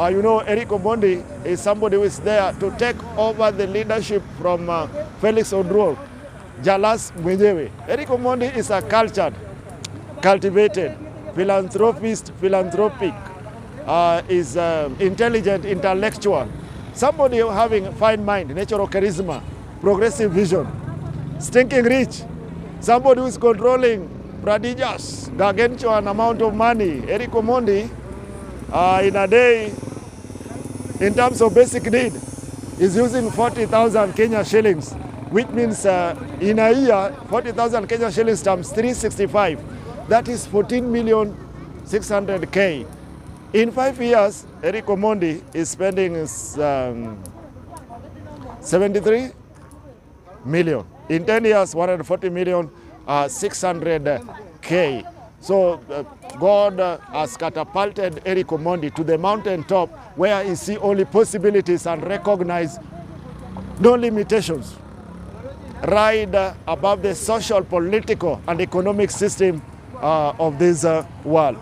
You know, Eric Omondi is somebody who is there to take over the leadership from Felix Odruo, Jalas mwenyewe. Eric Omondi is a cultivated, philanthropic, is intelligent, intellectual, somebody having fine mind, natural charisma, progressive vision, stinking rich, somebody who is controlling prodigious, gargantuan amount of money. Eric Omondi, in a day, in terms of basic need, is using 40,000 Kenya shillings, which means in a year, 40,000 Kenya shillings times 365. That is 14,600,000. In 5 years, Eric Omondi is spending 73 million. In 10 years, 140 million, 600,000. So God has catapulted Eric Omondi to the mountaintop where he sees only possibilities and recognize no limitations. Ride above the social, political, and economic system of this world.